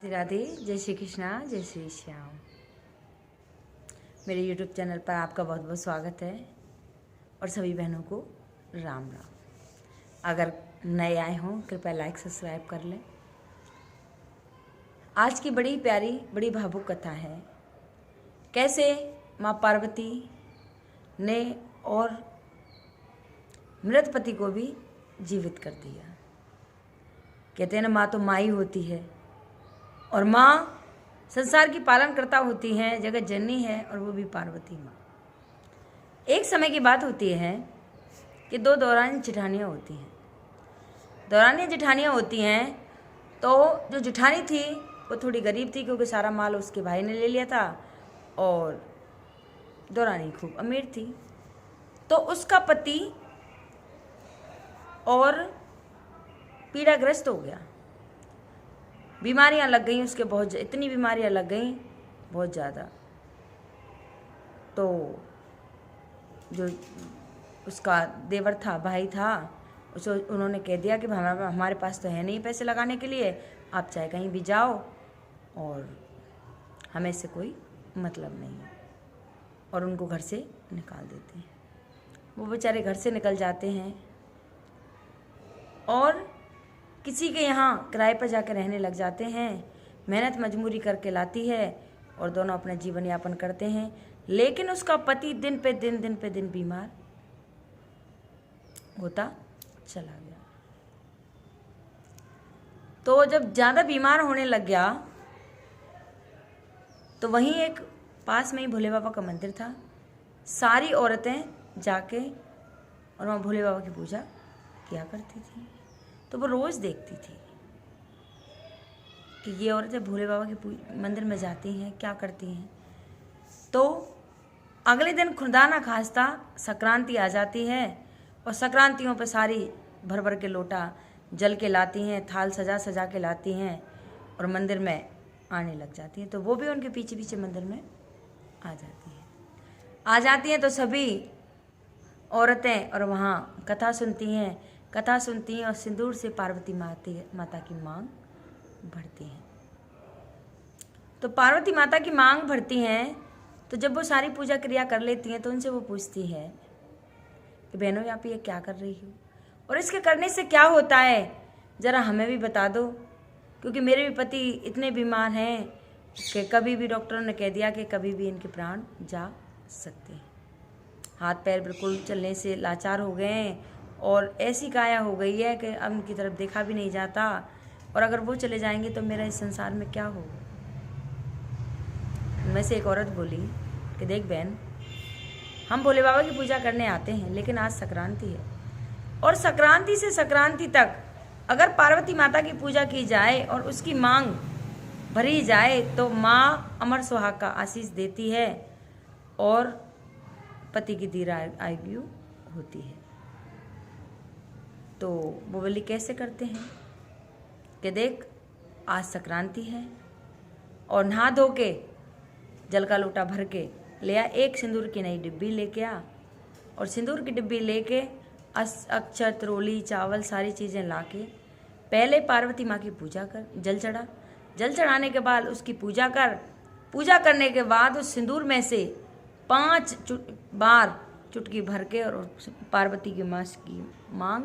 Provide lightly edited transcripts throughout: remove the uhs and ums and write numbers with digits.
राधे राधे, जय श्री कृष्णा, जय श्री श्याम। मेरे YouTube चैनल पर आपका बहुत बहुत स्वागत है और सभी बहनों को राम राम। अगर नए आए हों कृपया लाइक सब्सक्राइब कर लें। आज की बड़ी प्यारी बड़ी भावुक कथा है, कैसे माँ पार्वती ने और मृत पति को भी जीवित कर दिया। कहते हैं ना, माँ तो माँ ही होती है और माँ संसार की पालन करता होती हैं, जगत जननी है और वो भी पार्वती माँ। एक समय की बात होती है कि दो दौरानी जेठानियाँ होती हैं। दौरानी जेठानियाँ होती हैं तो जो जेठानी थी वो थोड़ी गरीब थी, क्योंकि सारा माल उसके भाई ने ले लिया था, और दौरानी खूब अमीर थी। तो उसका पति और पीड़ाग्रस्त हो गया, बीमारियां लग गई उसके, बहुत इतनी बीमारियां लग गई बहुत ज़्यादा। तो जो उसका देवर था, भाई था, उसको उन्होंने कह दिया कि हमारे पास तो है नहीं पैसे लगाने के लिए, आप चाहे कहीं भी जाओ और हमें इससे कोई मतलब नहीं है, और उनको घर से निकाल देते हैं। वो बेचारे घर से निकल जाते हैं और किसी के यहाँ किराए पर जाकर रहने लग जाते हैं। मेहनत मजबूरी करके लाती है और दोनों अपना जीवन यापन करते हैं। लेकिन उसका पति दिन पे दिन बीमार होता चला गया। तो जब ज़्यादा बीमार होने लग गया तो वहीं एक पास में ही भोले बाबा का मंदिर था। सारी औरतें जाके और वहाँ भोले बाबा की पूजा किया करती थी। तो वो रोज़ देखती थी कि ये औरतें भोले बाबा के मंदिर में जाती हैं, क्या करती हैं। तो अगले दिन खुदा ना खास्ता संक्रांति आ जाती है और संक्रांतियों पे सारी भर भर के लोटा जल के लाती हैं, थाल सजा सजा के लाती हैं और मंदिर में आने लग जाती हैं। तो वो भी उनके पीछे पीछे मंदिर में आ जाती हैं। तो सभी औरतें और वहाँ कथा सुनती हैं और सिंदूर से पार्वती माता की मांग भरती हैं। तो पार्वती माता की मांग भरती हैं। तो जब वो सारी पूजा क्रिया कर लेती हैं तो उनसे वो पूछती है कि बहनों, आप ये क्या कर रही हो और इसके करने से क्या होता है, ज़रा हमें भी बता दो, क्योंकि मेरे भी पति इतने बीमार हैं कि कभी भी डॉक्टरों ने कह दिया कि कभी भी इनके प्राण जा सकते हैं। हाथ पैर बिल्कुल चलने से लाचार हो गए हैं और ऐसी काया हो गई है कि अब उनकी तरफ देखा भी नहीं जाता, और अगर वो चले जाएंगे तो मेरा इस संसार में क्या होगा। उनमें से एक औरत बोली कि देख बहन, हम भोले बाबा की पूजा करने आते हैं, लेकिन आज संक्रांति है और संक्रांति से संक्रांति तक अगर पार्वती माता की पूजा की जाए और उसकी मांग भरी जाए तो माँ अमर सुहाग का आशीष देती है और पति की दीर्घायु होती है। तो वो बोली कैसे करते हैं कि देख, आज संक्रांति है और नहा धो के जल का लोटा भर के ले आ, एक सिंदूर की नई डिब्बी लेके आ, और सिंदूर की डिब्बी लेके अक्षत रोली चावल सारी चीज़ें लाके पहले पार्वती माँ की पूजा कर, जल चढ़ा। जल चढ़ाने के बाद उसकी पूजा कर। पूजा करने के बाद उस सिंदूर में से 5 बार चुटकी भर के और पार्वती की माँ की मांग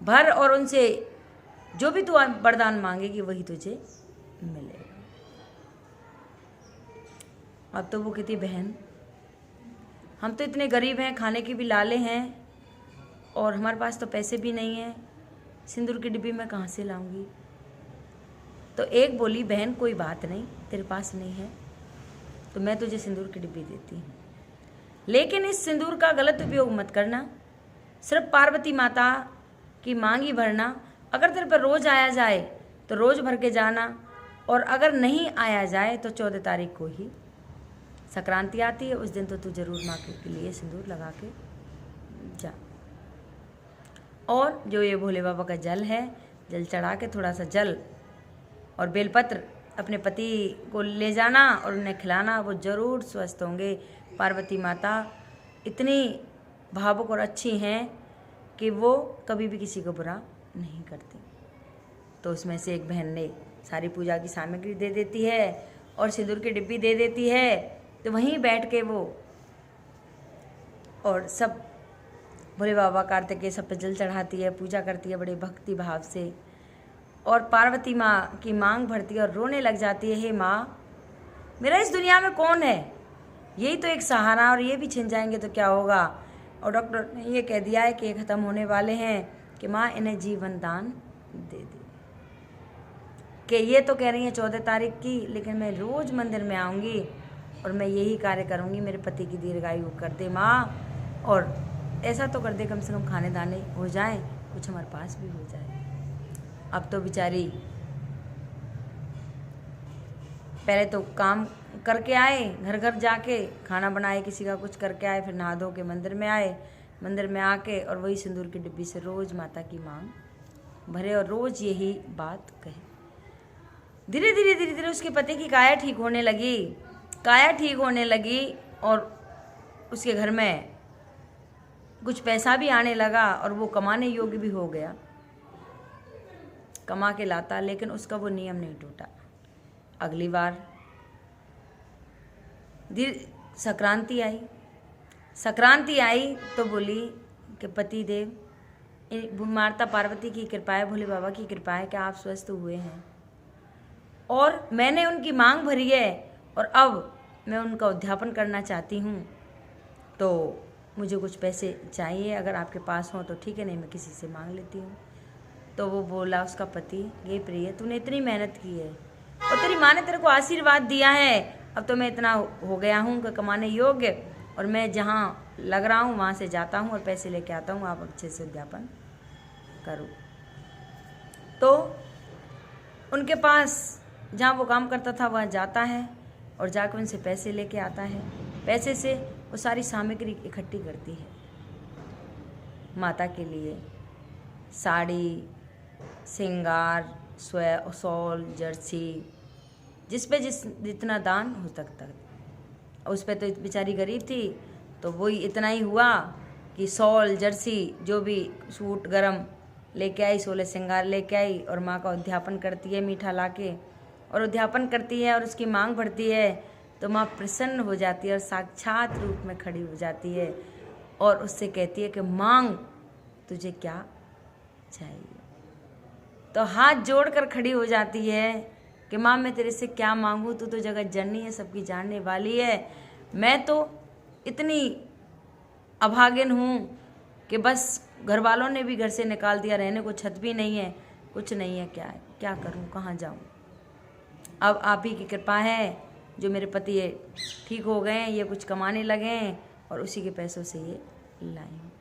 भर, और उनसे जो भी तू वरदान मांगेगी वही तुझे मिलेगा। अब तो वो कहती, बहन हम तो इतने गरीब हैं, खाने के भी लाले हैं और हमारे पास तो पैसे भी नहीं हैं, सिंदूर की डिब्बी मैं कहाँ से लाऊंगी। तो एक बोली, बहन कोई बात नहीं, तेरे पास नहीं है तो मैं तुझे सिंदूर की डिब्बी देती हूँ, लेकिन इस सिंदूर का गलत उपयोग मत करना, सिर्फ पार्वती माता की मांग ही भरना। अगर तेरे पर रोज़ आया जाए तो रोज़ भर के जाना, और अगर नहीं आया जाए तो 14 तारीख को ही संक्रांति आती है, उस दिन तो तू जरूर माँ के लिए सिंदूर लगा के जा। और जो ये भोले बाबा का जल है, जल चढ़ा के थोड़ा सा जल और बेलपत्र अपने पति को ले जाना और उन्हें खिलाना, वो ज़रूर स्वस्थ होंगे। पार्वती माता इतनी भावुक और अच्छी हैं कि वो कभी भी किसी को बुरा नहीं करती। तो उसमें से एक बहन ने सारी पूजा की सामग्री दे देती है और सिंदूर की डिब्बी दे देती है। तो वहीं बैठ के वो और सब भोले बाबा कार्तिकेय सब पे जल चढ़ाती है, पूजा करती है बड़े भक्ति भाव से। और पार्वती माँ की मांग भरती है और रोने लग जाती है, हे माँ, मेरा इस दुनिया में कौन है? यही तो एक सहारा, और ये भी छिन जाएंगे तो क्या होगा? और डॉक्टर ने ये कह दिया है कि ये ख़त्म होने वाले हैं, कि माँ इन्हें जीवन दान दे दे। कि ये तो कह रही हैं 14 तारीख की, लेकिन मैं रोज़ मंदिर में आऊँगी और मैं यही कार्य करूँगी, मेरे पति की दीर्घायु कर दे माँ, और ऐसा तो कर दे कम से कम खाने दाने हो जाएं, कुछ हमारे पास भी हो जाए। अब तो बेचारी पहले तो काम करके आए, घर घर जाके खाना बनाए, किसी का कुछ करके आए, फिर नहा धो के मंदिर में आए, मंदिर में आके और वही सिंदूर की डिब्बी से रोज़ माता की मांग भरे और रोज़ यही बात कहे। धीरे धीरे धीरे धीरे उसके पति की काया ठीक होने लगी, काया ठीक होने लगी और उसके घर में कुछ पैसा भी आने लगा और वो कमाने योग्य भी हो गया, कमा के लाता, लेकिन उसका वो नियम नहीं टूटा। अगली बार संक्रांति आई, संक्रांति आई तो बोली कि पति देव, माता पार्वती की कृपा है, भोले बाबा की कृपा है कि आप स्वस्थ हुए हैं और मैंने उनकी मांग भरी है और अब मैं उनका उद्यापन करना चाहती हूँ, तो मुझे कुछ पैसे चाहिए, अगर आपके पास हो तो ठीक है, नहीं मैं किसी से मांग लेती हूँ। तो वो बोला उसका पति, ये प्रिय, तूने इतनी मेहनत की है और तेरी माँ ने तेरे को आशीर्वाद दिया है, अब तो मैं इतना हो गया हूँ कि कमाने योग्य, और मैं जहाँ लग रहा हूँ वहाँ से जाता हूँ और पैसे लेके आता हूँ, आप अच्छे से उद्यापन करो। तो उनके पास जहाँ वो काम करता था वहाँ जाता है और जाकर उनसे पैसे लेके आता है। पैसे से वो सारी सामग्री इकट्ठी करती है माता के लिए, साड़ी, श्रृंगार, शॉल, जर्सी, जिस पे जितना दान हो सकता। उस पे तो बेचारी गरीब थी, तो वही इतना ही हुआ कि शॉल, जर्सी, जो भी सूट गरम लेके आई, 16 श्रृंगार लेके आई और माँ का उद्यापन करती है मीठा लाके, और उद्यापन करती है और उसकी मांग भरती है, तो माँ प्रसन्न हो जाती है और साक्षात रूप में खड़ी हो जाती है और उससे कहती है कि मांग, तुझे क्या चाहिए? तो हाथ जोड़कर खड़ी हो जाती है कि माँ मैं तेरे से क्या मांगूँ, तू तो जगत जननी है, सबकी जानने वाली है, मैं तो इतनी अभागिन हूँ कि बस घर वालों ने भी घर से निकाल दिया, रहने को छत भी नहीं है, कुछ नहीं है, क्या करूँ, कहाँ जाऊँ? अब आप ही की कृपा है जो मेरे पति ये ठीक हो गए हैं, ये कुछ कमाने लगे हैं और उसी के पैसों से ये लाई हूँ।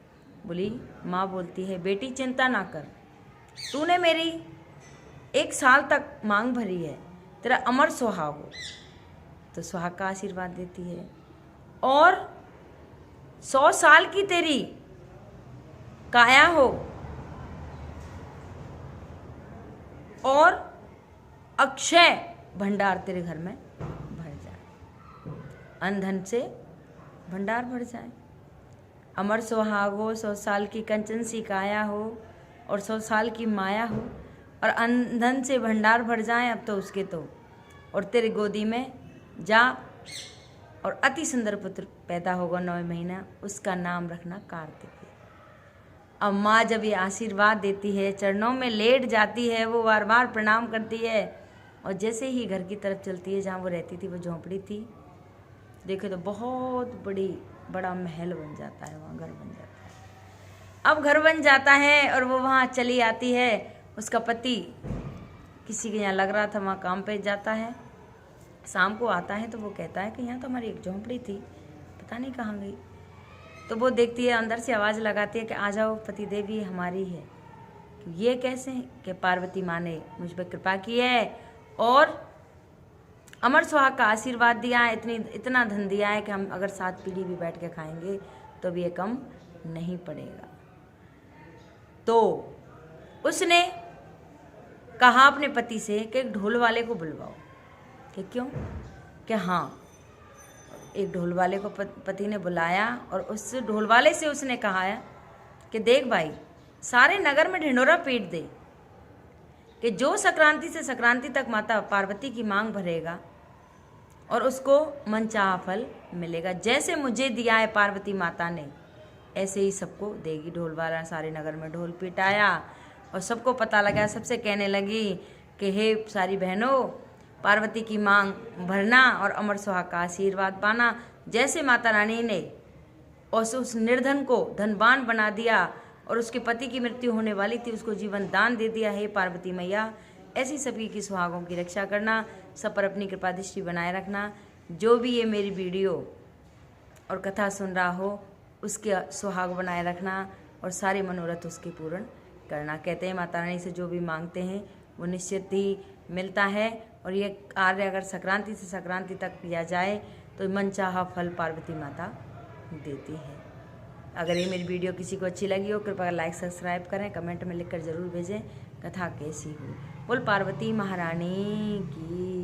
बोली माँ बोलती है, बेटी चिंता ना कर, तूने मेरी 1 साल तक मांग भरी है, तेरा अमर सुहाग हो। तो सुहाग का आशीर्वाद देती है और 100 साल की तेरी काया हो और अक्षय भंडार तेरे घर में भर जाए, अन्न धन से भंडार भर जाए। अमर सुहाग हो, 100 साल की कंचन सी काया हो और 100 साल की माया हो और अन्न धन से भंडार भर जाए अब तो उसके तो, और तेरे गोदी में जा और अति सुंदर पुत्र पैदा होगा 9 महीना, उसका नाम रखना कार्तिक। अब माँ जब ये आशीर्वाद देती है, चरणों में लेट जाती है, वो बार बार प्रणाम करती है और जैसे ही घर की तरफ चलती है जहाँ वो रहती थी, वो झोंपड़ी थी, देखे तो बहुत बड़ा महल बन जाता है, वहाँ घर बन जाता है। अब घर बन जाता है और वो वहाँ चली आती है, उसका पति किसी के यहाँ लग रहा था, वहाँ काम पे जाता है, शाम को आता है तो वो कहता है कि यहाँ तो हमारी एक झोंपड़ी थी, पता नहीं कहाँ गई। तो वो देखती है, अंदर से आवाज़ लगाती है कि आ जाओ पति देवी हमारी है। ये कैसे कि पार्वती माँ ने मुझ पर कृपा की है और अमर सुहाग का आशीर्वाद दिया है, इतना धन दिया है कि हम अगर 7 पीढ़ी भी बैठ के खाएंगे तो भी ये कम नहीं पड़ेगा। तो उसने कहा अपने पति से कि एक ढोल वाले को बुलवाओ। कि क्यों? कि हाँ, एक ढोल वाले को पति ने बुलाया और उस ढोल वाले से उसने कहा कि देख भाई, सारे नगर में ढिंढोरा पीट दे कि जो संक्रांति से संक्रांति तक माता पार्वती की मांग भरेगा और उसको मनचाहा फल मिलेगा। जैसे मुझे दिया है पार्वती माता ने, ऐसे ही सबको देगी। ढोल वाला सारे नगर में ढोल पिटाया और सबको पता लगा। सबसे कहने लगी कि हे सारी बहनों, पार्वती की मांग भरना और अमर सुहाग का आशीर्वाद पाना। जैसे माता रानी ने उस निर्धन को धनवान बना दिया और उसके पति की मृत्यु होने वाली थी, उसको जीवन दान दे दिया। हे पार्वती मैया, ऐसी सभी की सुहागों की रक्षा करना, सब पर अपनी कृपा दृष्टि बनाए रखना। जो भी ये मेरी वीडियो और कथा सुन रहा हो, उसके सुहाग बनाए रखना और सारे मनोरथ उसके पूर्ण करना। कहते हैं माता रानी से जो भी मांगते हैं वो निश्चित ही मिलता है। और ये कार्य अगर संक्रांति से संक्रांति तक किया जाए तो मनचाहा फल पार्वती माता देती है। अगर ये मेरी वीडियो किसी को अच्छी लगी हो, कृपया लाइक सब्सक्राइब करें, कमेंट में लिखकर ज़रूर भेजें कथा कैसी हुई। बोल पार्वती महारानी की।